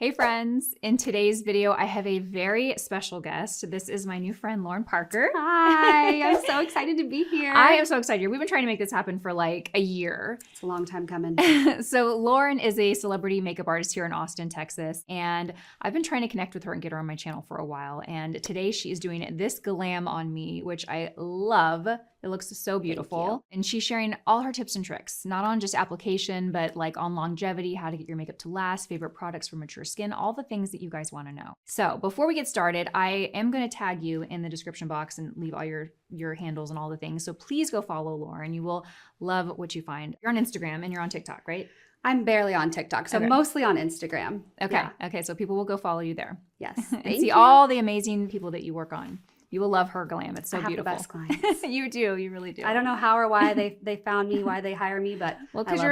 Hey friends, in today's video, I have a very special guest. This is my new friend, Lauren Parker. Hi, I'm so excited to be here. I am so excited. We've been trying to make this happen for like a year. It's a long time coming. So Lauren is a celebrity makeup artist here in Austin, Texas. And I've been trying to connect with her and get her on my channel for a while. And today she is doing this glam on me, which I love. It looks so beautiful. And she's sharing all her tips and tricks, not on just application, but like on longevity, how to get your makeup to last, favorite products for mature skin, all the things that you guys want to know. So before we get started, I am going to tag you in the description box and leave all your handles and all the things. So please go follow Lauren. You will love what you find. You're on Instagram and you're on TikTok, right? I'm barely on TikTok, so mostly on Instagram. Okay. Yeah. Okay. So people will go follow you there. Yes. And see all the amazing people that you work on. You will love her glam. It's so I have beautiful. the best clients. You do. You really do. I don't know how or why they found me, why they hire me, but well, because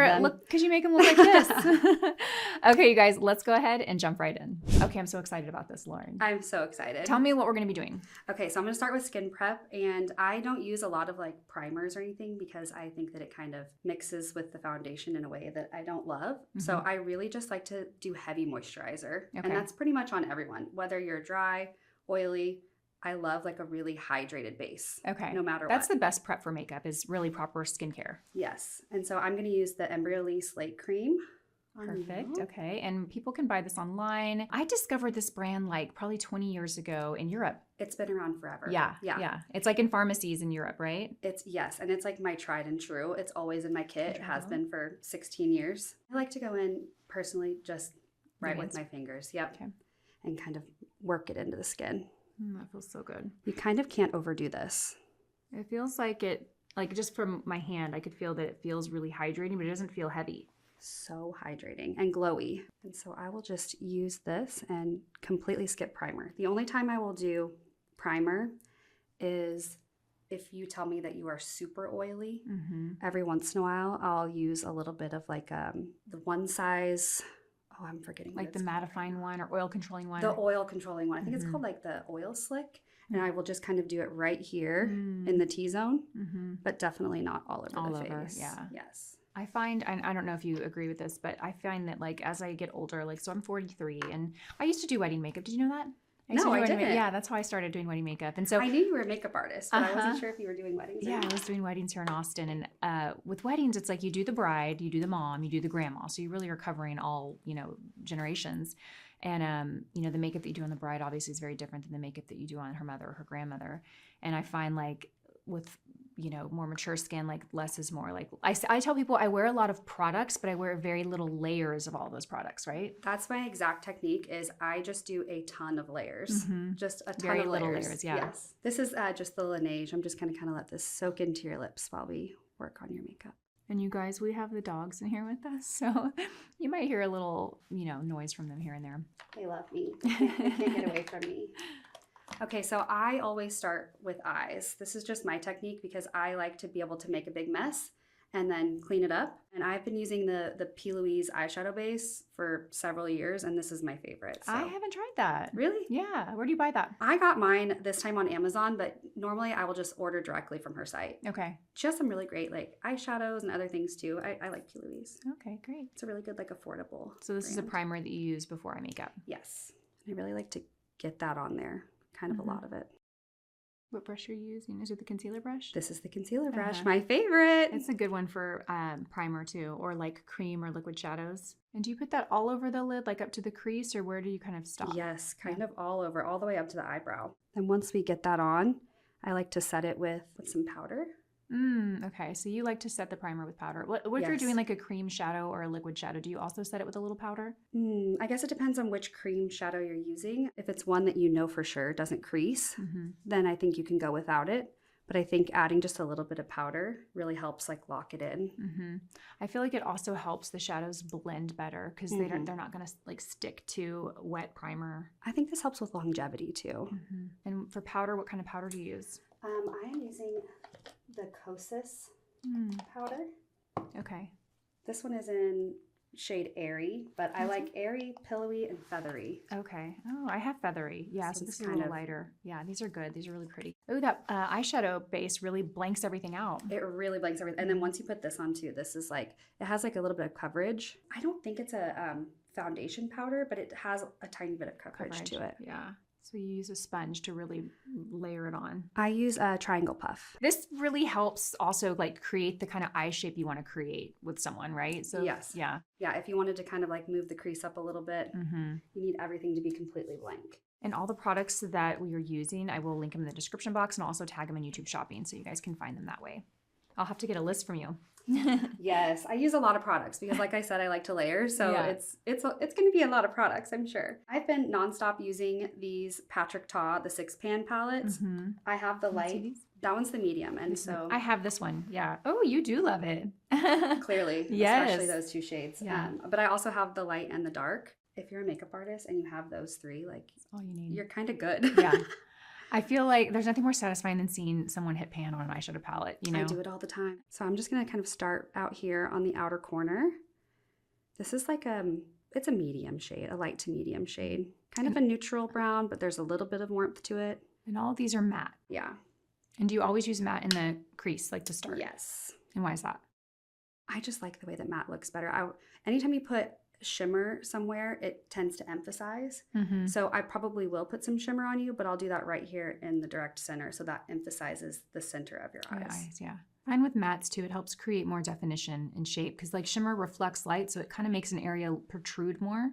you make them look like this. Okay, you guys, let's go ahead and jump right in. Okay, I'm so excited about this, Lauren. I'm so excited. Tell me what we're going to be doing. Okay, so I'm going to start with skin prep, and I don't use a lot of like primers or anything because I think that it kind of mixes with the foundation in a way that I don't love. So I really just like to do heavy moisturizer, and that's pretty much on everyone, whether you're dry, oily. I love like a really hydrated base. Okay. No matter what. That's the best prep for makeup is really proper skincare. Yes. And so I'm going to use the Mineralize Slate Cream. Perfect. Okay. And people can buy this online. I discovered this brand like probably 20 years ago in Europe. It's been around forever. Yeah. It's like in pharmacies in Europe, right? Yes. And it's like my tried and true. It's always in my kit. It has been for 16 years. I like to go in personally just right with my fingers. Yep. Okay. And kind of work it into the skin. That feels so good. You kind of can't overdo this. It feels like just from my hand, I could feel that it feels really hydrating, but it doesn't feel heavy. So hydrating and glowy. And so I will just use this and completely skip primer. The only time I will do primer is if you tell me that you are super oily. Every once in a while, I'll use a little bit of like the one size. Oh, I'm forgetting. Like the mattifying one or oil controlling one? The oil controlling one. I think it's called like the oil slick. And I will just kind of do it right here in the T-zone, but definitely not all over the face. Yeah. Yes. I find, I don't know if you agree with this, but I find that like as I get older, like so I'm 43 and I used to do wedding makeup. Did you know that? I didn't. Yeah, that's how I started doing wedding makeup. And so I knew you were a makeup artist, but I wasn't sure if you were doing weddings. Yeah, I was doing weddings here in Austin. And with weddings, it's like you do the bride, you do the mom, you do the grandma. So you really are covering all, generations. And, the makeup that you do on the bride obviously is very different than the makeup that you do on her mother or her grandmother. And I find like with, more mature skin, like less is more. Like I tell people I wear a lot of products, but I wear very little layers of all those products, right? That's my exact technique is I just do a ton of layers. Just a ton very of little layers, yeah. Yes. This is just the Laneige. I'm just going to kind of let this soak into your lips while we work on your makeup. And you guys, we have the dogs in here with us, so you might hear a little, noise from them here and there. They love me. They can't get away from me. Okay, so I always start with eyes. This is just my technique because I like to be able to make a big mess and then clean it up. And I've been using the PHILLIPS eyeshadow base for several years, and this is my favorite. So. I haven't tried that. Really? Yeah. Where do you buy that? I got mine this time on Amazon, but normally I will just order directly from her site. Okay. She has some really great like eyeshadows and other things too. I like PHILLIPS. Okay, great. It's a really good like affordable So this brand. is a primer that you use before eye makeup? Yes. I really like to get that on there. Kind of a lot of it. What brush are you using? Is it the concealer brush? This is the concealer brush, my favorite. It's a good one for primer too, or like cream or liquid shadows. And do you put that all over the lid, like up to the crease, or where do you kind of stop? Yes, kind of all over, all the way up to the eyebrow. And once we get that on, I like to set it with some powder. Okay, so you like to set the primer with powder. What if you're doing like a cream shadow or a liquid shadow? Do you also set it with a little powder? I guess it depends on which cream shadow you're using. If it's one that you know for sure doesn't crease, then I think you can go without it. But I think adding just a little bit of powder really helps like lock it in. I feel like it also helps the shadows blend better because they're not going to like stick to wet primer. I think this helps with longevity too. And for powder, what kind of powder do you use? I am using the Kosas powder. Okay. This one is in shade Airy, but I like airy, pillowy, and feathery. Okay. Oh, I have feathery. Yeah, so this is a little lighter. Yeah, these are good. These are really pretty. Oh, that eyeshadow base really blanks everything out. It really blanks everything. And then once you put this on too, this is like, it has like a little bit of coverage. I don't think it's a foundation powder, but it has a tiny bit of coverage to it. Yeah. So you use a sponge to really layer it on. I use a triangle puff. This really helps also like create the kind of eye shape you want to create with someone, right? So yes. Yeah. Yeah, if you wanted to kind of like move the crease up a little bit, you need everything to be completely blank. And all the products that we are using, I will link them in the description box and also tag them in YouTube Shopping so you guys can find them that way. I'll have to get a list from you. Yes, I use a lot of products because like I said, I like to layer. So Yeah. it's going to be a lot of products, I'm sure. I've been nonstop using these Patrick Ta, the 6-pan palettes. I have the light. That one's the medium. And so I have this one. Yeah. Oh, you do love it. clearly, Yes. especially those 2 shades. Yeah. But I also have the light and the dark. If you're a makeup artist and you have those 3, like That's all you need. you're kind of good. Yeah. I feel like there's nothing more satisfying than seeing someone hit pan on an eyeshadow palette, you know? I do it all the time. So I'm just going to kind of start out here on the outer corner. This is like it's a medium shade, a light to medium shade. Kind of a neutral brown, but there's a little bit of warmth to it. And all of these are matte. Yeah. And do you always use matte in the crease, like to start? Yes. And why is that? I just like the way that matte looks better. Anytime you put shimmer somewhere, it tends to emphasize. So I probably will put some shimmer on you, but I'll do that right here in the direct center. So that emphasizes the center of your eyes. Yeah. Fine with mattes too. It helps create more definition and shape because like shimmer reflects light. So it kind of makes an area protrude more.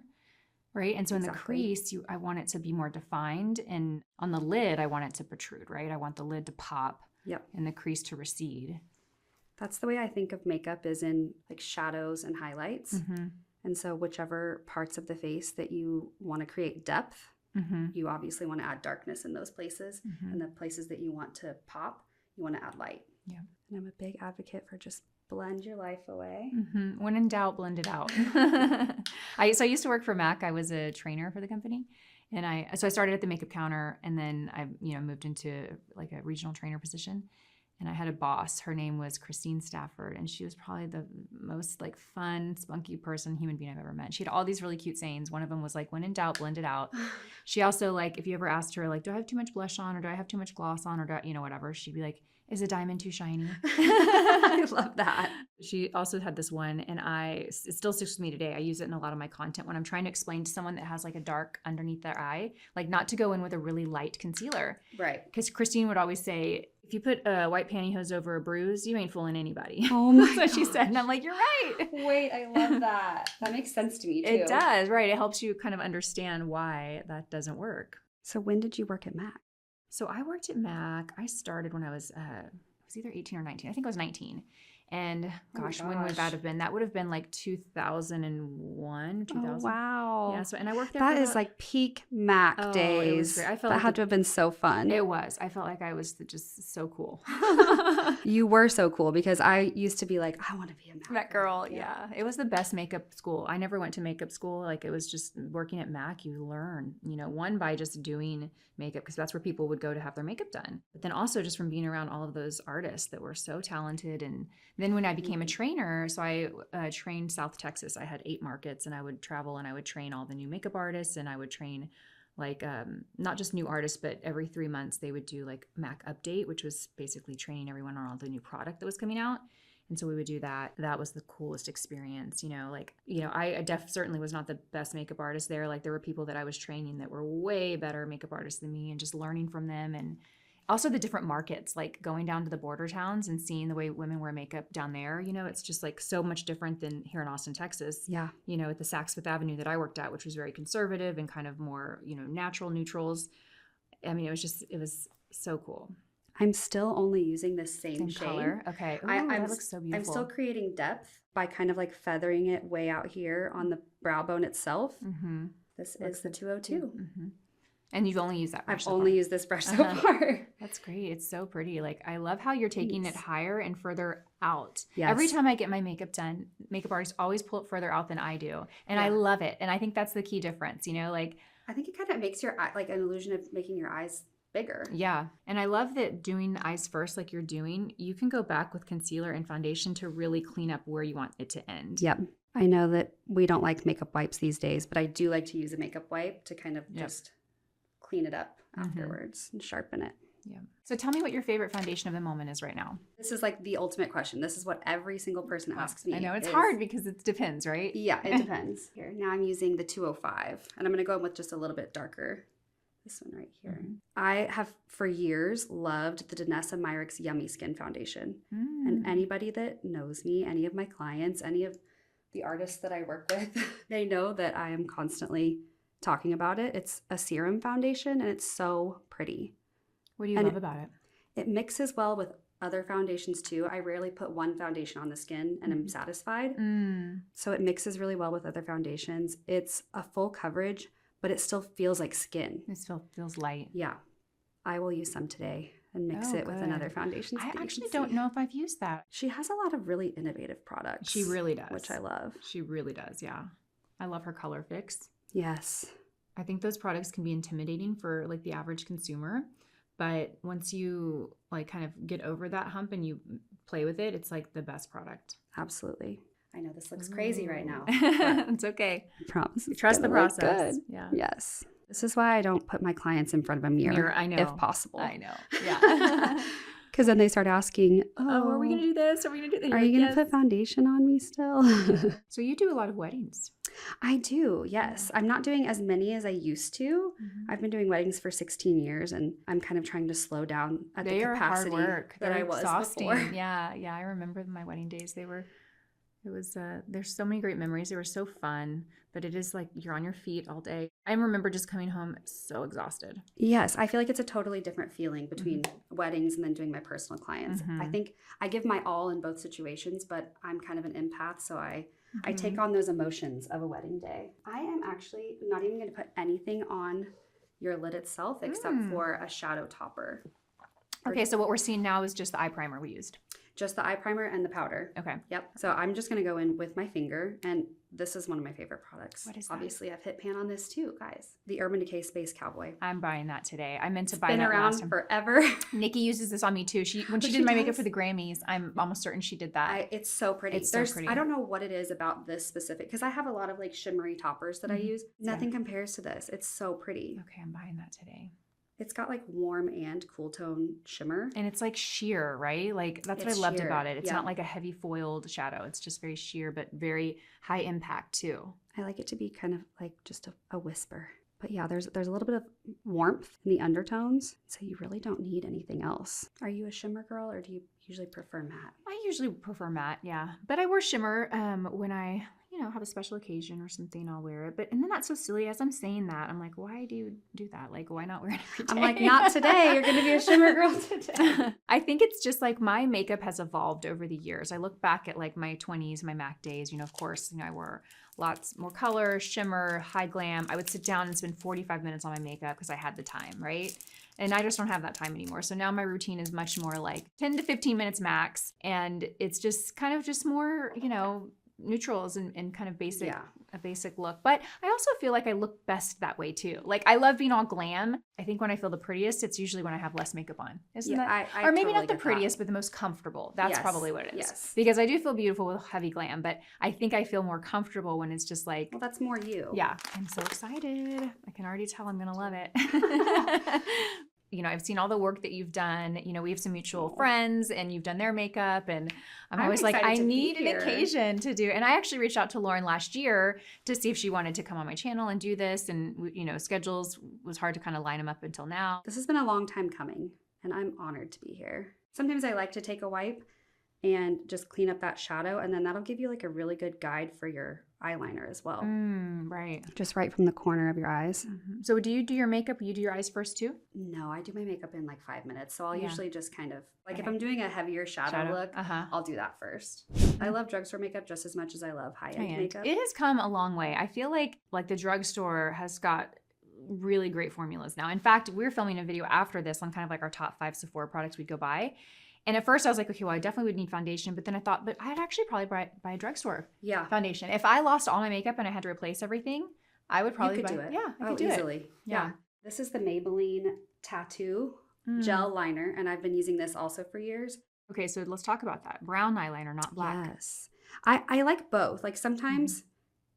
Right. And so in the crease, I want it to be more defined. And on the lid, I want it to protrude, right? I want the lid to pop. Yep. And the crease to recede. That's the way I think of makeup, is in like shadows and highlights. And so whichever parts of the face that you want to create depth, you obviously want to add darkness in those places. And the places that you want to pop, you want to add light. Yeah. And I'm a big advocate for just blend your life away. When in doubt, blend it out. So I used to work for MAC. I was a trainer for the company. And so I started at the makeup counter and then I moved into like a regional trainer position. And I had a boss. Her name was Christine Stafford, and she was probably the most like fun, spunky human being I've ever met. She had all these really cute sayings. One of them was like, "When in doubt, blend it out." She also like, if you ever asked her like, "Do I have too much blush on, or do I have too much gloss on, or do whatever?" She'd be like, "Is a diamond too shiny?" I love that. She also had this one, and it still sticks with me today. I use it in a lot of my content when I'm trying to explain to someone that has like a dark underneath their eye, like not to go in with a really light concealer. Right. Because Christine would always say, if you put a white pantyhose over a bruise, you ain't fooling anybody. Oh my That's what she said. And I'm like, you're right. Wait, I love that. That makes sense to me too. It does, right? It helps you kind of understand why that doesn't work. So when did you work at MAC? So I worked at MAC. I started when I was either 18 or 19. I think I was 19. And gosh, when would that have been? That would have been like 2001, 2000. Oh, wow. Yeah. So, and I worked there. That is like peak MAC days. It was great. I felt that had to have been so fun. It was. I felt like I was just so cool. You were so cool because I used to be like, I want to be a MAC girl. Yeah. It was the best makeup school. I never went to makeup school. Like it was just working at MAC. You learn, one by just doing makeup because that's where people would go to have their makeup done. But then also just from being around all of those artists that were so talented. And then when I became a trainer, so I trained South Texas. I had 8 markets and I would travel and I would train all the new makeup artists and I would train like not just new artists, but every 3 months they would do like MAC update, which was basically training everyone on all the new product that was coming out. And so we would do that. That was the coolest experience, I certainly was not the best makeup artist there. Like there were people that I was training that were way better makeup artists than me and just learning from them. And also the different markets, like going down to the border towns and seeing the way women wear makeup down there, it's just like so much different than here in Austin, Texas. Yeah. At the Saks Fifth Avenue that I worked at, which was very conservative and kind of more, natural neutrals. I mean, it was so cool. I'm still only using the same shade. Color. Okay. Ooh, that looks so beautiful. I'm still creating depth by kind of like feathering it way out here on the brow bone itself. This is the 202. And you've only used that brush I've only used this brush so far. That's great. It's so pretty. Like, I love how you're taking it higher and further out. Yes. Every time I get my makeup done, makeup artists always pull it further out than I do. And I love it. And I think that's the key difference, like. I think it kind of makes your eye, like an illusion of making your eyes bigger. Yeah. And I love that doing the eyes first like you're doing, you can go back with concealer and foundation to really clean up where you want it to end. Yep. I know that we don't like makeup wipes these days, but I do like to use a makeup wipe to kind of just clean it up afterwards and sharpen it. Yeah. So tell me what your favorite foundation of the moment is right now. This is like the ultimate question. This is what every single person asks me. I know it's hard because it depends, right? Yeah, it depends. Here, now I'm using the 205, and I'm going to go in with just a little bit darker. This one right here. I have for years loved the DANESSA MYRICKS Yummy Skin Foundation. And anybody that knows me, any of my clients, any of the artists that I work with, they know that I am constantly talking about it. It's a serum foundation, and it's so pretty. What do you love about it? It mixes well with other foundations too. I rarely put one foundation on the skin and I'm satisfied. So it mixes really well with other foundations. It's a full coverage, but it still feels like skin. It still feels light. Yeah. I will use some today and mix it with another foundation. I actually don't know if I've used that. She has a lot of really innovative products. She really does. Which I love. She really does, yeah. I love her color fix. Yes. I think those products can be intimidating for like the average consumer. But once you like kind of get over that hump and you play with it, it's like the best product. Absolutely. I know this looks crazy right now. It's okay. I promise. Trust the process. Good. Yeah. Yes. This is why I don't put my clients in front of a mirror. I know. If possible. I know. Yeah. Because then they start asking, oh, are we going to do this? Are we going to do that? Are you going to put foundation on me still? So you do a lot of weddings. I do, yes. I'm not doing as many as I used to. I've been doing weddings for 16 years, and I'm kind of trying to slow down at the capacity hard work. that I was exhausting. before. Yeah, I remember my wedding days. There's so many great memories. They were so fun, but it is like you're on your feet all day. I remember just coming home so exhausted. Yes, I feel like it's a totally different feeling between weddings and then doing my personal clients. I think I give my all in both situations, but I'm kind of an empath, so I take on those emotions of a wedding day. I am actually not even going to put anything on your lid itself except for a shadow topper. Okay, so what we're seeing now is just the eye primer we used. Just the eye primer and the powder. Okay. Yep. So I'm just going to go in with my finger, and this is one of my favorite products. What is that? Obviously, I've hit pan on this too, guys. The Urban Decay Space Cowboy. I'm buying that today. I meant to buy Been that around last time. forever. Nikki uses this on me too. When she did my makeup for the Grammys, I'm almost certain she did that. It's so pretty. It's so pretty. I don't know what it is about this specific, because I have a lot of like shimmery toppers that I use. Nothing compares to this. It's so pretty. Okay, I'm buying that today. It's got like warm and cool tone shimmer. And it's like sheer, right? Like that's what I loved about it. It's not like a heavy foiled shadow. It's just very sheer, but very high impact too. I like it to be kind of like just a whisper. But yeah, there's a little bit of warmth in the undertones, so you really don't need anything else. Are you a shimmer girl, or do you usually prefer matte? I usually prefer matte, yeah. But I wear shimmer when I, have a special occasion or something, I'll wear it. And then that's so silly. As I'm saying that, I'm like, why do you do that? Like, why not wear it every day? I'm like, not today. You're going to be a shimmer girl today. I think it's just like my makeup has evolved over the years. I look back at like my 20s, my MAC days, of course, I wore lots more color, shimmer, high glam. I would sit down and spend 45 minutes on my makeup because I had the time, right? And I just don't have that time anymore. So now my routine is much more like 10 to 15 minutes max. And it's just kind of just more, neutrals and kind of a basic look. But I also feel like I look best that way too. Like I love being all glam. I think when I feel the prettiest, it's usually when I have less makeup on. Isn't that? Or maybe not the prettiest, but the most comfortable. That's probably what it is. Yes. Because I do feel beautiful with heavy glam, but I think I feel more comfortable when it's just like. Well, that's more you. Yeah. I'm so excited. I can already tell I'm going to love it. I've seen all the work that you've done. We have some mutual friends and you've done their makeup, and I'm always like, I need an occasion to do. And I actually reached out to Lauren last year to see if she wanted to come on my channel and do this. And, schedules was hard to kind of line them up until now. This has been a long time coming, and I'm honored to be here. Sometimes I like to take a wipe and just clean up that shadow, and then that'll give you like a really good guide for your eyeliner as well. Right. Just right from the corner of your eyes. So do you do your makeup? You do your eyes first too? No, I do my makeup in like 5 minutes. So I'll usually just kind of, like if I'm doing a heavier shadow look, I'll do that first. I love drugstore makeup just as much as I love high-end makeup. It has come a long way. I feel like the drugstore has got really great formulas now. In fact, we're filming a video after this on kind of like our top 5 Sephora products we'd go buy. And at first I was like, okay, well, I definitely would need foundation. But then I thought, but I'd actually probably buy a drugstore foundation. If I lost all my makeup and I had to replace everything, I would probably do it. Yeah, I could do easily. it. Yeah. This is the Maybelline Tattoo Gel Liner. And I've been using this also for years. Okay, so let's talk about that. Brown eyeliner, not black. Yes. I like both. Like sometimes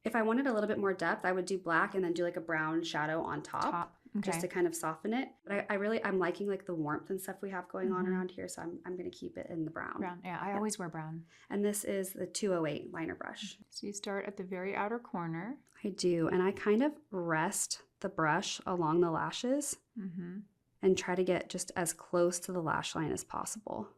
If I wanted a little bit more depth, I would do black and then do like a brown shadow on top. Okay. Just to kind of soften it. But I'm liking like the warmth and stuff we have going on around here. So I'm going to keep it in the brown. Brown. Yeah, I always wear brown. And this is the 208 liner brush. So you start at the very outer corner. I do. And I kind of rest the brush along the lashes and try to get just as close to the lash line as possible.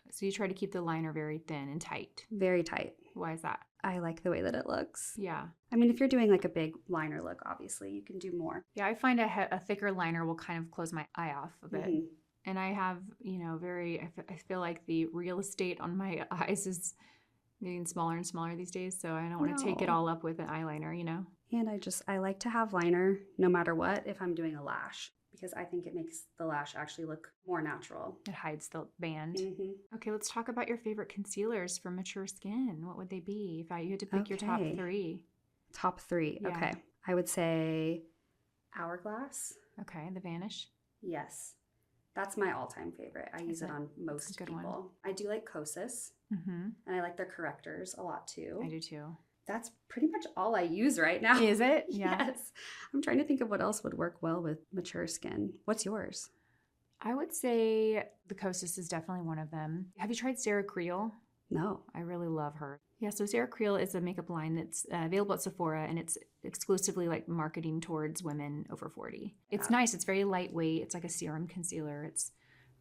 So you try to keep the liner very thin and tight. Very tight. Why is that? I like the way that it looks. Yeah. I mean, if you're doing like a big liner look, obviously, you can do more. Yeah, I find a thicker liner will kind of close my eye off a bit. And I have, you know, I feel like the real estate on my eyes is getting smaller and smaller these days. So I don't want to take it all up with an eyeliner, you know? And I like to have liner no matter what if I'm doing a lash, because I think it makes the lash actually look more natural. It hides the band. Okay, let's talk about your favorite concealers for mature skin. What would they be if you had to pick your top 3? Top 3, Yeah. okay. I would say Hourglass. Okay, the Vanish. Yes. That's my all-time favorite. I use it on most people. One. I do like Kosas, and I like their correctors a lot too. I do too. That's pretty much all I use right now. Is it? Yeah. Yes. I'm trying to think of what else would work well with mature skin. What's yours? I would say the Kosas is definitely one of them. Have you tried Sarah Creel? No. I really love her. Yeah, so Sarah Creel is a makeup line that's available at Sephora, and it's exclusively like marketing towards women over 40. It's nice. It's very lightweight. It's like a serum concealer. It's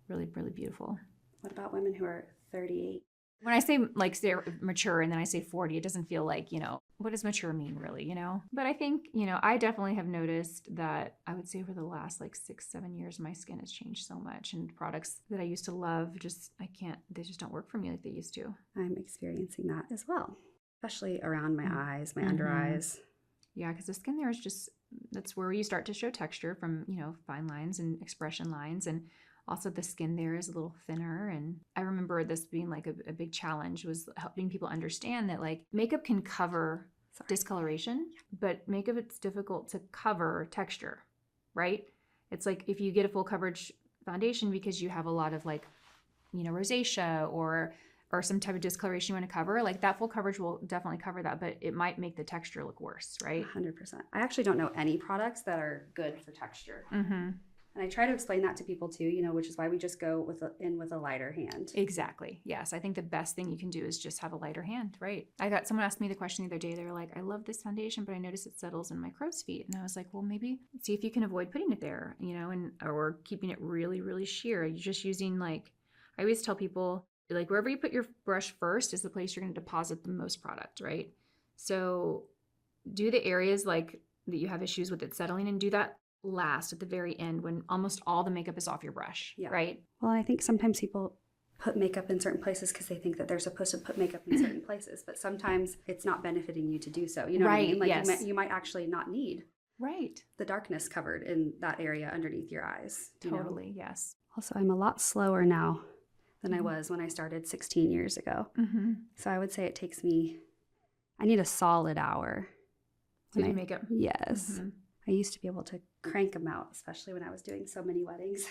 really, really beautiful. What about women who are 38? When I say like mature and then I say 40, it doesn't feel like, you know, what does mature mean really, you know? But I think, you know, I definitely have noticed that I would say over the last like 6-7 years, my skin has changed so much, and products that I used to love they just don't work for me like they used to. I'm experiencing that as well, especially around my eyes, my under eyes. Yeah, because the skin there is just, that's where you start to show texture from, you know, fine lines and expression lines. And also the skin there is a little thinner. And I remember this being like a big challenge, was helping people understand that like makeup can cover discoloration, but makeup, it's difficult to cover texture, right? It's like if you get a full coverage foundation because you have a lot of like, you know, rosacea or some type of discoloration you want to cover, like that full coverage will definitely cover that, but it might make the texture look worse, right? 100%. I actually don't know any products that are good for texture. And I try to explain that to people too, you know, which is why we just go in with a lighter hand. Exactly. Yes. I think the best thing you can do is just have a lighter hand, right? I got someone asked me the question the other day. They were like, I love this foundation, but I notice it settles in my crow's feet. And I was like, well, maybe see if you can avoid putting it there, you know, or keeping it really, really sheer. You're just using like, I always tell people, like wherever you put your brush first is the place you're going to deposit the most product, right? So do the areas like that you have issues with it settling, and do that last at the very end when almost all the makeup is off your brush, right? Well, I think sometimes people put makeup in certain places because they think that they're supposed to put makeup in certain places, but sometimes it's not benefiting you to do so. You know what I mean? Like you might actually not need the darkness covered in that area underneath your eyes. Totally, yes. Also, I'm a lot slower now than I was when I started 16 years ago. So I would say it takes me, I need a solid hour. To do makeup? Yes. I used to be able to crank them out, especially when I was doing so many weddings.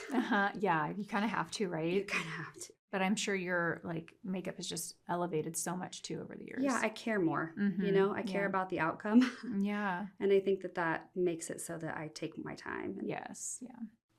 Yeah, you kind of have to, right? You kind of have to. But I'm sure your like makeup has just elevated so much too over the years. Yeah, I care more. You know, I care about the outcome. Yeah. And I think that makes it so that I take my time. Yes. Yeah.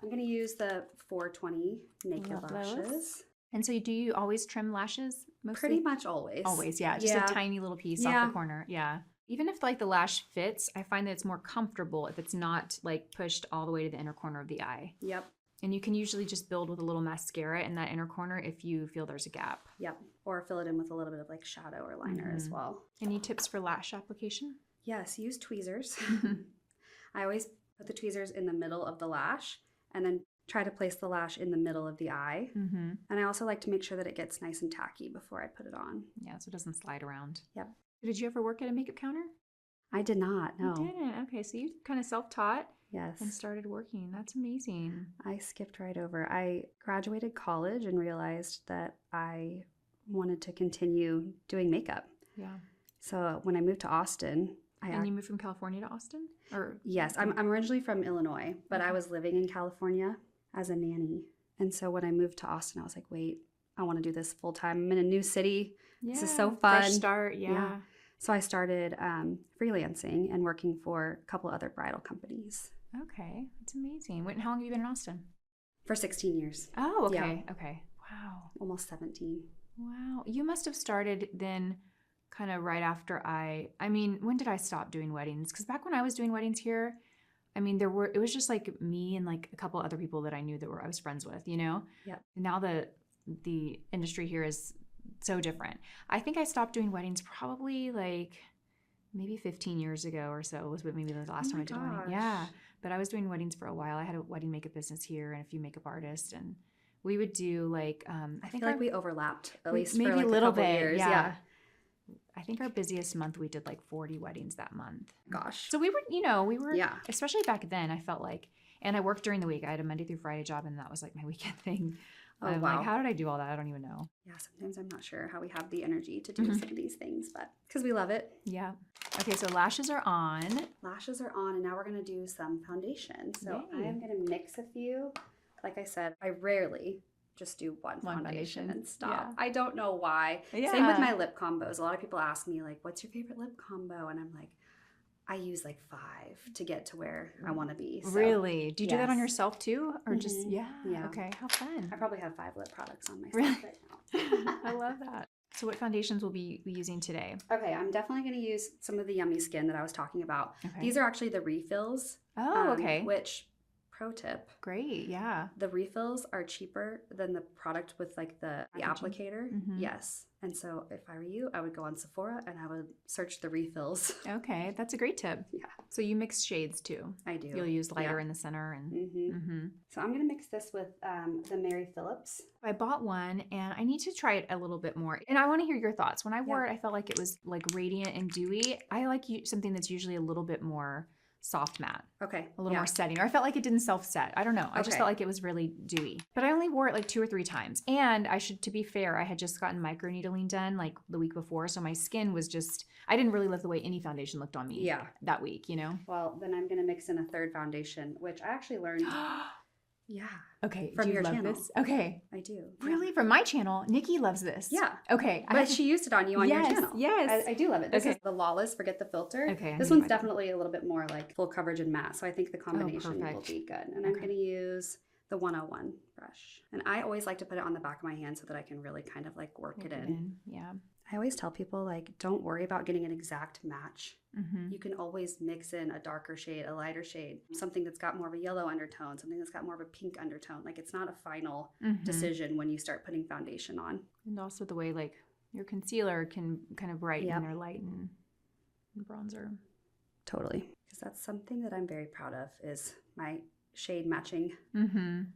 I'm going to use the 420 Naked Lashes. And so do you always trim lashes mostly? Pretty much always. Always, yeah. Just a tiny little piece off the corner. Yeah. Even if like the lash fits, I find that it's more comfortable if it's not like pushed all the way to the inner corner of the eye. Yep. And you can usually just build with a little mascara in that inner corner if you feel there's a gap. Yep. Or fill it in with a little bit of like shadow or liner as well. Any tips for lash application? Yes, use tweezers. I always put the tweezers in the middle of the lash and then try to place the lash in the middle of the eye. And I also like to make sure that it gets nice and tacky before I put it on. Yeah, so it doesn't slide around. Yep. Did you ever work at a makeup counter? I did not, no. You didn't? Okay, so you kind of self-taught. Yes. And started working. That's amazing. I skipped right over. I graduated college and realized that I wanted to continue doing makeup. Yeah. So when I moved to Austin, you moved from California to Austin? Or yes, I'm originally from Illinois, but I was living in California as a nanny. And so when I moved to Austin, I was like, wait, I want to do this full time. I'm in a new city. This is so fun. Fresh start, yeah. So I started freelancing and working for a couple other bridal companies. Okay, that's amazing. How long have you been in Austin? For 16 years. Oh, okay, Yeah. okay. Wow. Almost 17. Wow. You must have started then kind of right after when did I stop doing weddings? Because back when I was doing weddings here, it was just like me and like a couple other people that I knew I was friends with, you know? Yep. Now the industry here is so different. I think I stopped doing weddings probably like maybe 15 years ago or so was maybe the last time I did a wedding. Yeah. But I was doing weddings for a while. I had a wedding makeup business here and a few makeup artists, and we would do like I feel like we overlapped at least maybe for like a little couple bit. years. Yeah. I think our busiest month we did like 40 weddings that month. Gosh. So we were, yeah. Especially back then, I felt like, and I worked during the week. I had a Monday through Friday job, and that was like my weekend thing. Oh, I'm wow. like, how did I do all that? I don't even know. Yeah, sometimes I'm not sure how we have the energy to do some of these things, but because we love it. Yeah. Okay, so lashes are on. Lashes are on, and now we're going to do some foundation. So Yay. I am going to mix a few. Like I said, I rarely just do one foundation and stop. Yeah. I don't know why. Yeah. Same with my lip combos. A lot of people ask me, like, what's your favorite lip combo? And I'm like, I use like 5 to get to where I want to be. So, really? Do you do that on yes. yourself too? Or just, yeah. Yeah. Okay, how fun. I probably have 5 lip products on myself Really? right now. I love that. So what foundations will we be using today? Okay, I'm definitely going to use some of the Yummy Skin that I was talking about. Okay. These are actually the refills. Oh, okay. Which, pro tip, Great, yeah. the refills are cheaper than the product with like the applicator. Mhm. Yes. And so if I were you, I would go on Sephora and I would search the refills. Okay, that's a great tip. Yeah. So you mix shades too. I do. You'll use lighter in the center and So I'm going to mix this with the Mary Phillips. I bought one and I need to try it a little bit more. And I want to hear your thoughts. When I wore it, I felt like it was like radiant and dewy. I like something that's usually a little bit more soft matte. Okay. A little more setting. Or I felt like it didn't self-set. I don't know. I just felt like it was really dewy. But I only wore it like 2 or 3 times. And to be fair, I had just gotten microneedling done like the week before. So my skin was just, I didn't really love the way any foundation looked on me that week, you know? Well, then I'm going to mix in a third foundation, which I actually learned. Yeah. Okay. From your love channel. This? Okay. I do. Really? From my channel? Nikki loves this. Yeah. Okay. But she used it on you on your channel. Yes. I do love it. This is the Lawless, forget the filter. Okay. This one's definitely a little bit more like full coverage and matte. So I think the combination will be good. And I'm going to use the 101 brush. And I always like to put it on the back of my hand so that I can really kind of like work it in. Yeah. I always tell people, like, don't worry about getting an exact match. You can always mix in a darker shade, a lighter shade, something that's got more of a yellow undertone, something that's got more of a pink undertone. Like, it's not a final decision when you start putting foundation on. And also the way like your concealer can kind of brighten or lighten bronzer. Totally. Because that's something that I'm very proud of is my shade matching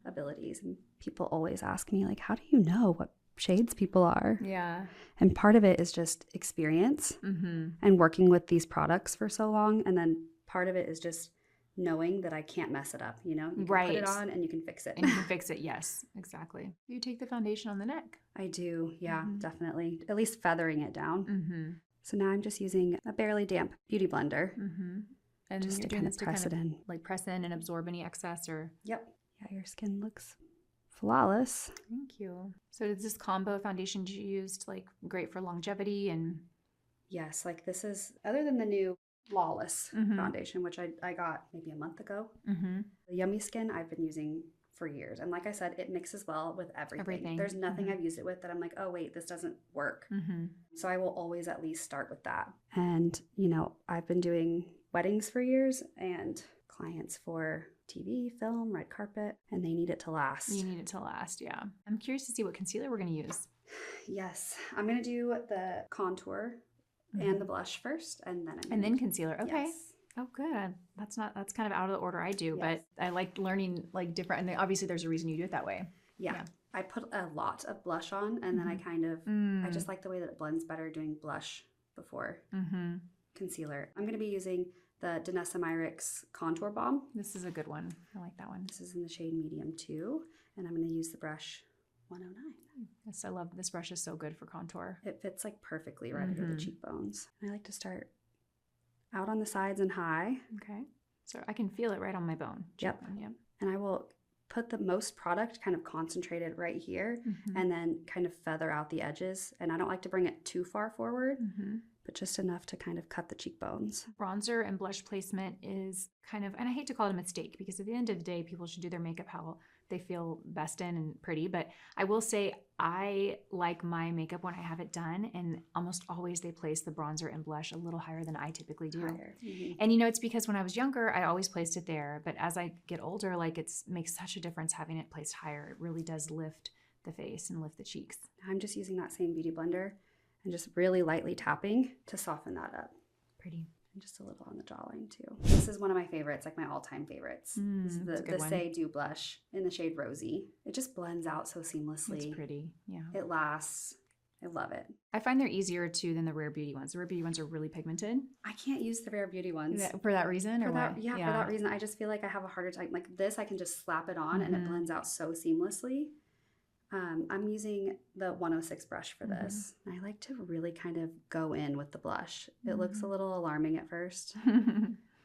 abilities. And people always ask me, like, how do you know what shades people are? Yeah. And part of it is just experience and working with these products for so long. And then part of it is just knowing that I can't mess it up. You know, you can put it on and you can fix it. And you can fix it. Yes, exactly. You take the foundation on the neck. I do. Yeah, definitely. At least feathering it down. So now I'm just using a barely damp beauty blender. And just to kind of press it in. Like press in and absorb any excess or. Yep. Yeah, your skin looks flawless. Thank you. So is this combo foundation you used like great for longevity and? Yes, like this is, other than the new LAWLESS foundation, which I got maybe a month ago. The Yummy Skin I've been using for years. And like I said, it mixes well with everything. There's nothing I've used it with that I'm like, oh wait, this doesn't work. So I will always at least start with that. And, you know, I've been doing weddings for years and clients for TV, film, red carpet, and they need it to last. You need it to last, yeah. I'm curious to see what concealer we're going to use. Yes, I'm going to do the contour and the blush first, and then concealer. Okay. Yes. Oh, good. That's kind of out of the order I do, but I like learning like different. And obviously, there's a reason you do it that way. Yeah. I put a lot of blush on, and then I kind of I just like the way that it blends better doing blush before concealer. I'm going to be using the DANESSA MYRICKS Contour Balm. This is a good one. I like that one. This is in the shade medium 2, and I'm going to use the brush 109. Yes, I love this brush. Is so good for contour. It fits like perfectly right under the cheekbones. I like to start out on the sides and high. Okay. So I can feel it right on my bone. Yep. And I will put the most product kind of concentrated right here and then kind of feather out the edges. And I don't like to bring it too far forward, but just enough to kind of cut the cheekbones. Bronzer and blush placement is kind of, and I hate to call it a mistake because at the end of the day, people should do their makeup how they feel best in and pretty. But I will say I like my makeup when I have it done, and almost always they place the bronzer and blush a little higher than I typically do. And you know, it's because when I was younger, I always placed it there. But as I get older, like makes such a difference having it placed higher. It really does lift the face and lift the cheeks. I'm just using that same beauty blender and just really lightly tapping to soften that up. Pretty. And just a little on the jawline too. This is one of my favorites, like my all-time favorites. This is the SAIE Dew Blush in the shade Rosy. It just blends out so seamlessly. It's pretty, yeah. It lasts. I love it. I find they're easier too than the Rare Beauty ones. The Rare Beauty ones are really pigmented. I can't use the Rare Beauty ones. For that reason? For that reason. I just feel like I have a harder time. Like this, I can just slap it on and it blends out so seamlessly. I'm using the 106 brush for this. I like to really kind of go in with the blush. It looks a little alarming at first,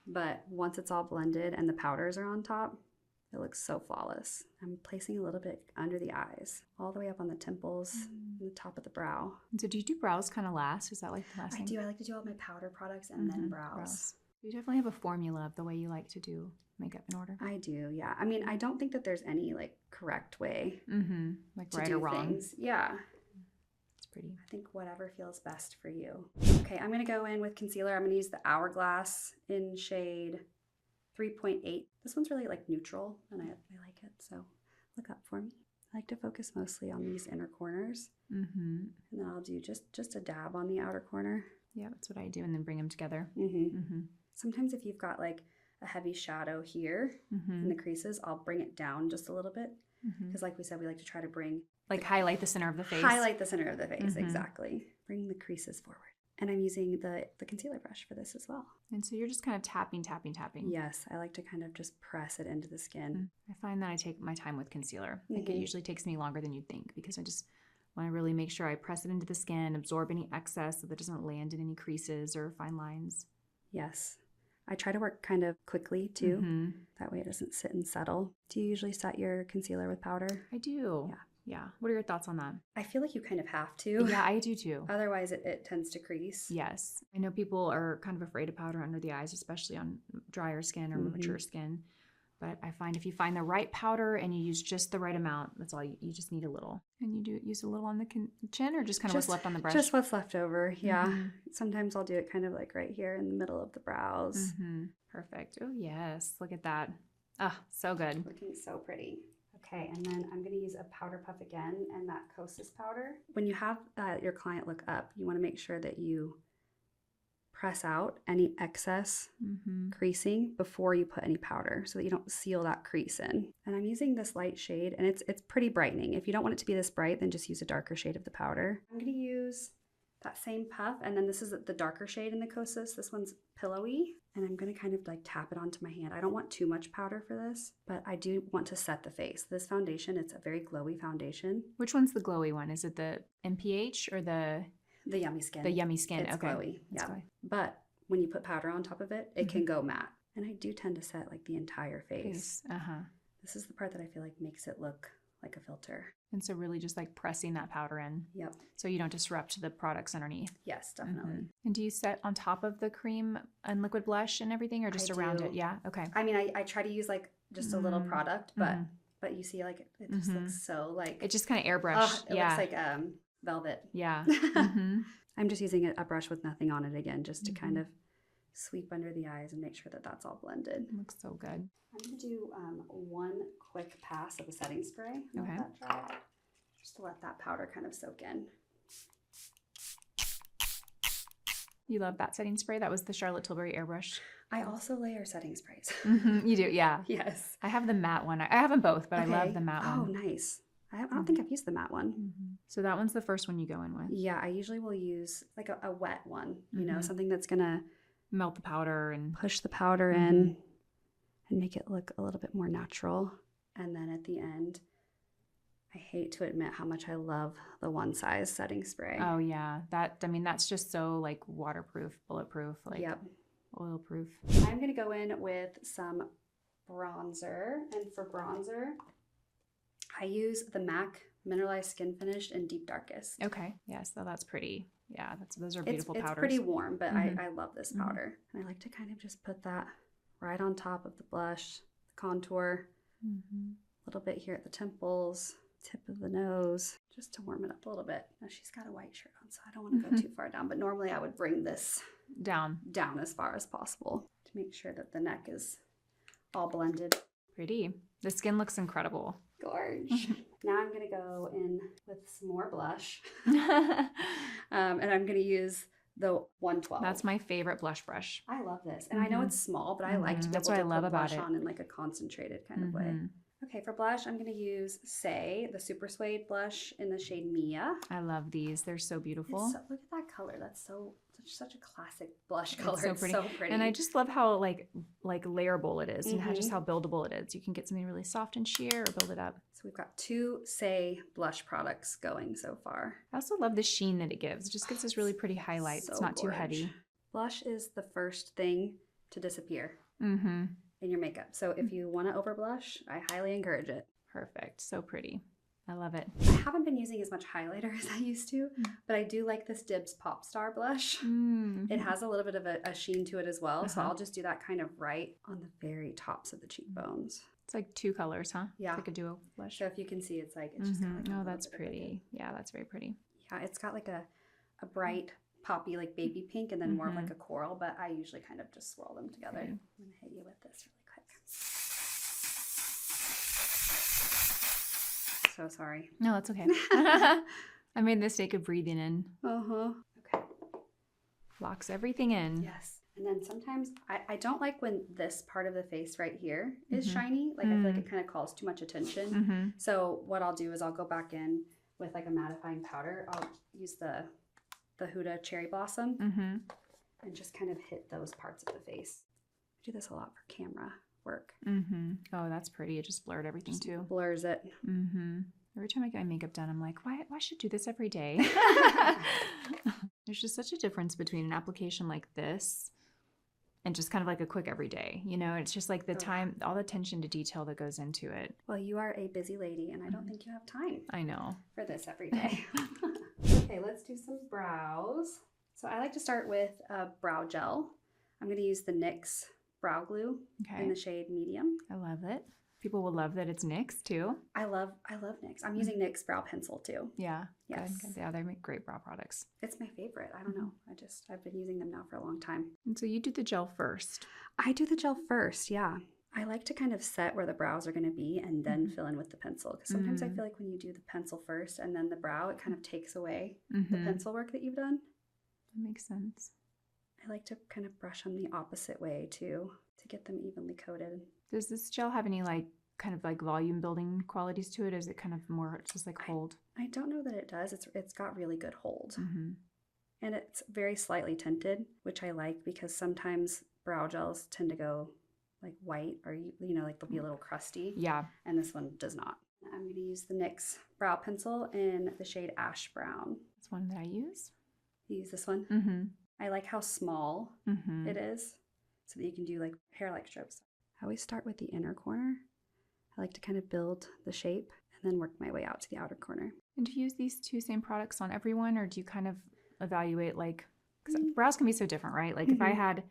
but once it's all blended and the powders are on top, it looks so flawless. I'm placing a little bit under the eyes, all the way up on the temples and the top of the brow. So do you do brows kind of last? Is that like the last thing? I do. I like to do all my powder products and then brows. You definitely have a formula of the way you like to do makeup in order. I do, yeah. I mean, I don't think that there's any like correct way like to right do or wrong. Things. Yeah. It's pretty. I think whatever feels best for you. Okay, I'm going to go in with concealer. I'm going to use the Hourglass in shade 3.8. This one's really like neutral and I like it, so look up for me. I like to focus mostly on these inner corners. And then I'll do just a dab on the outer corner. Yeah, that's what I do, and then bring them together. Sometimes if you've got like a heavy shadow here in the creases, I'll bring it down just a little bit. Because like we said, we like to try to bring... Like highlight the center of the face. Highlight the center of the face, exactly. Bring the creases forward. And I'm using the concealer brush for this as well. And so you're just kind of tapping. Yes, I like to kind of just press it into the skin. I find that I take my time with concealer. I think it usually takes me longer than you'd think because I just want to really make sure I press it into the skin, absorb any excess so that it doesn't land in any creases or fine lines. Yes. I try to work kind of quickly too. That way it doesn't sit and settle. Do you usually set your concealer with powder? I do. Yeah. What are your thoughts on that? I feel like you kind of have to. Yeah, I do too. Otherwise it tends to crease. Yes. I know people are kind of afraid of powder under the eyes, especially on drier skin or mature skin. But I find if you find the right powder and you use just the right amount, that's all you just need a little. And you use a little on the chin or just kind of what's left on the brush? Just what's left over, yeah. Sometimes I'll do it kind of like right here in the middle of the brows. Perfect. Oh, yes. Look at that. Ah, so good. Looking so pretty. Okay, and then I'm going to use a powder puff again and that Kosas powder. When you have your client look up, you want to make sure that you press out any excess creasing before you put any powder so that you don't seal that crease in. And I'm using this light shade and it's pretty brightening. If you don't want it to be this bright, then just use a darker shade of the powder. I'm going to use that same puff, and then this is the darker shade in the Kosas. This one's pillowy, and I'm going to kind of like tap it onto my hand. I don't want too much powder for this, but I do want to set the face. This foundation, it's a very glowy foundation. Which one's the glowy one? Is it the M.PH or the Yummy Skin? The Yummy Skin. It's okay. Glowy, yeah. Glowy. But when you put powder on top of it, it can go matte. And I do tend to set like the entire face. This is the part that I feel like makes it look like a filter. And so really just like pressing that powder in. Yep. So you don't disrupt the products underneath. Yes, definitely. And do you set on top of the cream and liquid blush and everything, or just around it? Yeah. Okay. I mean, I try to use like just a little product, but you see like it just looks so like... It just kind of airbrush. It looks like velvet. Yeah. I'm just using a brush with nothing on it again, just to kind of sweep under the eyes and make sure that that's all blended. It looks so good. I'm going to do one quick pass of a setting spray. Okay. Let that dry, just to let that powder kind of soak in. You love that setting spray? That was the Charlotte Tilbury Airbrush. I also layer setting sprays. You do, yeah. Yes. I have the matte one. I have them both, but I love the matte one. Oh, nice. I don't think I've used the matte one. So that one's the first one you go in with. Yeah, I usually will use like a wet one, you know, something that's going to melt the powder and push the powder in and make it look a little bit more natural. And then at the end, I hate to admit how much I love the One Size setting spray. Oh yeah, that's just so like waterproof, bulletproof, like oil-proof. I'm going to go in with some bronzer, and for bronzer, I use the MAC Mineralize Skinfinish in Deep Darkest. Okay, yeah, so that's pretty. Yeah, those are beautiful powders. It's pretty warm, but I love this powder. And I like to kind of just put that right on top of the blush, the contour, a little bit here at the temples, tip of the nose, just to warm it up a little bit. Now she's got a white shirt on, so I don't want to go too far down, but normally I would bring this down as far as possible to make sure that the neck is all blended. Pretty. The skin looks incredible. Gorge. Now I'm going to go in with some more blush. And I'm going to use the 112. That's my favorite blush brush. I love this. And I know it's small, but I like to be able to put blush on in like a concentrated kind of way. Okay, for blush, I'm going to use SAIE, the Supersuede blush in the shade Mia. I love these. They're so beautiful. Look at that color. That's such a classic blush color. It's so pretty. And I just love how like layerable it is and just how buildable it is. You can get something really soft and sheer or build it up. So we've got 2 SAIE blush products going so far. I also love the sheen that it gives. It just gives this really pretty highlight. It's not too heavy. Blush is the first thing to disappear in your makeup. So if you want to over blush, I highly encourage it. Perfect. So pretty. I love it. I haven't been using as much highlighter as I used to, but I do like this Dibs Pop Star blush. It has a little bit of a sheen to it as well, so I'll just do that kind of right on the very tops of the cheekbones. It's like 2 colors, huh? Yeah. It's like a duo blush. So if you can see, it's just kind of oh, that's pretty. Yeah, that's very pretty. Yeah, it's got like a bright poppy like baby pink and then more of like a coral, but I usually kind of just swirl them together. I'm going to hit you with this really quick. So sorry. No, that's okay. I made the mistake of breathing in. Okay. Locks everything in. Yes. And then sometimes I don't like when this part of the face right here is shiny. Like I feel like it kind of calls too much attention. So what I'll do is I'll go back in with like a mattifying powder. I'll use the Huda Cherry Blossom and just kind of hit those parts of the face. I do this a lot for camera work. Oh, that's pretty. It just blurred everything too. Blurs it. Every time I get my makeup done, I'm like, why should I do this every day? There's just such a difference between an application like this and just kind of like a quick everyday. You know, it's just like the time, all the attention to detail that goes into it. Well, you are a busy lady, and I don't think you have time. I know. For this every day. Okay, let's do some brows. So I like to start with a brow gel. I'm going to use the NYX brow glue in the shade Medium. I love it. People will love that it's NYX too. I love NYX. I'm using NYX brow pencil too. Yeah. Yes. Good. Yeah, they make great brow products. It's my favorite. I don't know. I've been using them now for a long time. And so you do the gel first. I do the gel first, yeah. I like to kind of set where the brows are going to be and then fill in with the pencil. Because sometimes I feel like when you do the pencil first and then the brow, it kind of takes away the pencil work that you've done. That makes sense. I like to kind of brush them the opposite way too, to get them evenly coated. Does this gel have any like kind of like volume building qualities to it? Or is it kind of more just like hold? I don't know that it does. It's got really good hold. And it's very slightly tinted, which I like because sometimes brow gels tend to go like white or, you know, like they'll be a little crusty. Yeah. And this one does not. I'm going to use the NYX brow pencil in the shade Ash Brown. That's one that I use. You use this one? I like how small it is so that you can do like hair-like strokes. I always start with the inner corner. I like to kind of build the shape and then work my way out to the outer corner. And do you use these 2 same products on everyone, or do you kind of evaluate like, because brows can be so different, right? Like if I had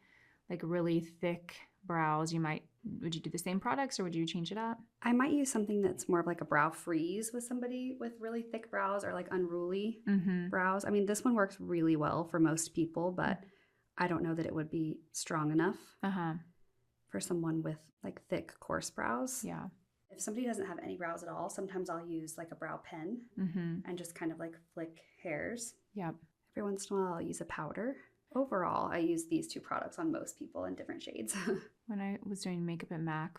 like really thick brows, would you do the same products or would you change it up? I might use something that's more of like a brow freeze with somebody with really thick brows or like unruly brows. I mean, this one works really well for most people, but I don't know that it would be strong enough for someone with like thick, coarse brows. Yeah. If somebody doesn't have any brows at all, sometimes I'll use like a brow pen and just kind of like flick hairs. Yep. Every once in a while, I'll use a powder. Overall, I use these 2 products on most people in different shades. When I was doing makeup at MAC,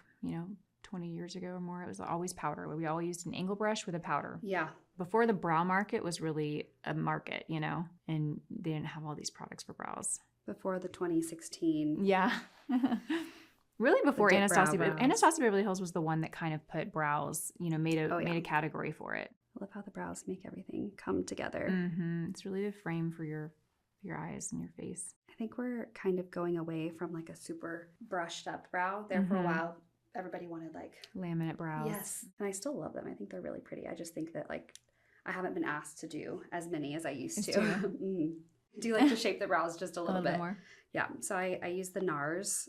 20 years ago or more, it was always powder. We all used an angle brush with a powder. Yeah. Before the brow market was really a market, and they didn't have all these products for brows. Before the 2016. Yeah. Really before Anastasia. Anastasia Beverly Hills was the one that kind of put brows, made a category for it. I love how the brows make everything come together. It's really the frame for your eyes and your face. I think we're kind of going away from like a super brushed up brow. There for a while, everybody wanted like laminate brows. Yes. And I still love them. I think they're really pretty. I just think that like I haven't been asked to do as many as I used to. Mm. I do like to shape the brows just a little bit more. Yeah, so I use the NARS.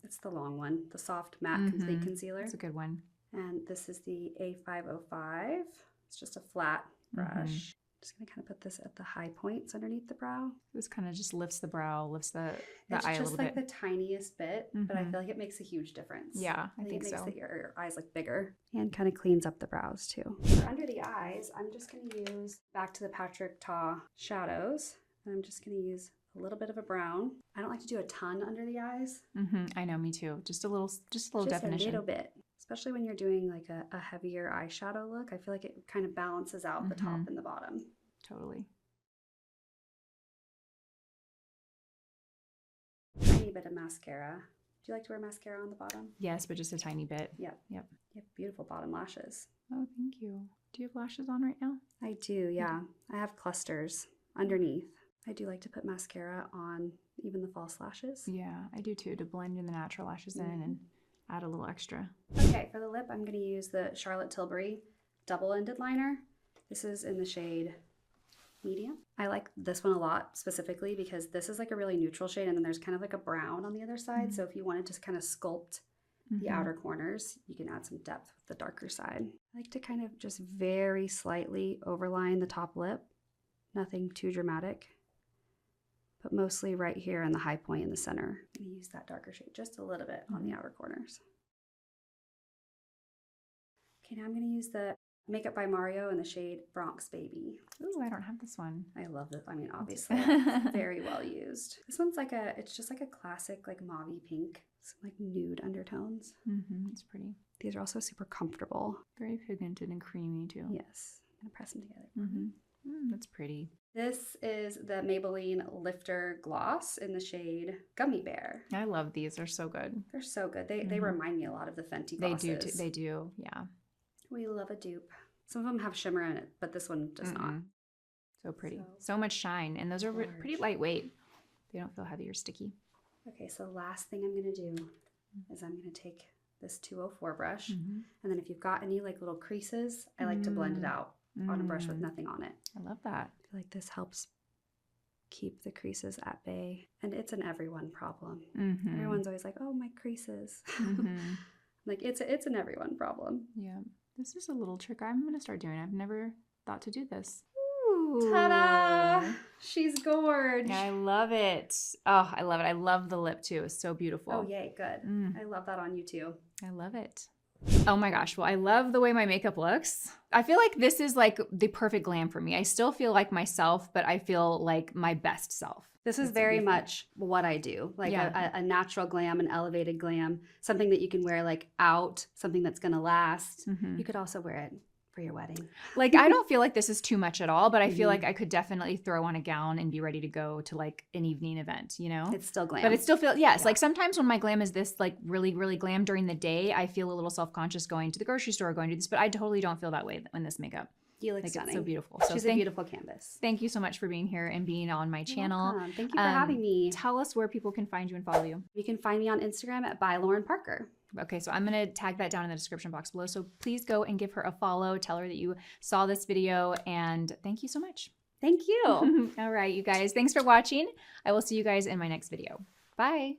It's the long one, the Soft Matte Complete Concealer. That's a good one. And this is the A505. It's just a flat brush. Just gonna kind of put this at the high points underneath the brow. This kind of just lifts the brow, lifts the eye a little bit. It's just like the tiniest bit, but I feel like it makes a huge difference. Yeah, I think it so. makes your eyes look bigger and kind of cleans up the brows too. For under the eyes, I'm just gonna use back to the Patrick Ta shadows. And I'm just gonna use a little bit of a brown. I don't like to do a ton under the eyes. I know, me too. Just a little definition. Just a little bit. Especially when you're doing like a heavier eyeshadow look. I feel like it kind of balances out the top and the bottom. Totally. Tiny bit of mascara. Do you like to wear mascara on the bottom? Yes, but just a tiny bit. Yep. Yep. You have beautiful bottom lashes. Oh, thank you. Do you have lashes on right now? I do, yeah. I have clusters underneath. I do like to put mascara on even the false lashes. Yeah, I do too, to blend in the natural lashes in and add a little extra. Okay, for the lip, I'm going to use the Charlotte Tilbury double-ended liner. This is in the shade Medium. I like this one a lot specifically because this is like a really neutral shade and then there's kind of like a brown on the other side. So if you want to just kind of sculpt the outer corners, you can add some depth with the darker side. I like to kind of just very slightly overline the top lip. Nothing too dramatic, but mostly right here in the high point in the center. I'm gonna use that darker shade just a little bit on the outer corners. Okay, now I'm gonna use the Makeup by Mario in the shade Bronx Baby. Ooh, I don't have this one. I love it. I mean, obviously, very well used. This one's like it's just like a classic like mauve-y pink, some like nude undertones. It's pretty. These are also super comfortable. Very pigmented and creamy too. Yes, I'm gonna press them together. That's pretty. This is the Maybelline Lifter Gloss in the shade Gummy Bear. I love these. They're so good. They're so good. They remind me a lot of the Fenty glosses. They do. Yeah. We love a dupe. Some of them have shimmer in it, but this one does not. So pretty. So much shine. And those are pretty lightweight. They don't feel heavy or sticky. Okay, so last thing I'm going to do is I'm going to take this 204 brush. And then if you've got any like little creases, I like to blend it out on a brush with nothing on it. I love that. I feel like this helps keep the creases at bay. And it's an everyone problem. Everyone's always like, oh, my creases. Like it's an everyone problem. Yeah. This is a little trick I'm going to start doing. I've never thought to do this. Ooh. Ta-da! She's gorgeous. I love it. Oh, I love it. I love the lip too. It's so beautiful. Oh, yay. Good. I love that on you too. I love it. Oh my gosh. Well, I love the way my makeup looks. I feel like this is like the perfect glam for me. I still feel like myself, but I feel like my best self. This is very much what I do, like a natural glam, an elevated glam, something that you can wear like out, something that's going to last. You could also wear it for your wedding. Like, I don't feel like this is too much at all, but I feel like I could definitely throw on a gown and be ready to go to like an evening event, you know? It's still glam. But it still feels, yes. Like sometimes when my glam is this like really, really glam during the day, I feel a little self-conscious going to the grocery store, going to this, but I totally don't feel that way in this makeup. You look like stunning. It's so beautiful. So she's a beautiful canvas. Thank you so much for being here and being on my channel. Welcome. Thank you for having me. Tell us where people can find you and follow you. You can find me on Instagram at @ByLaurenParker. Okay, so I'm going to tag that down in the description box below. So please go and give her a follow. Tell her that you saw this video, and thank you so much. Thank you. All right, you guys. Thanks for watching. I will see you guys in my next video. Bye.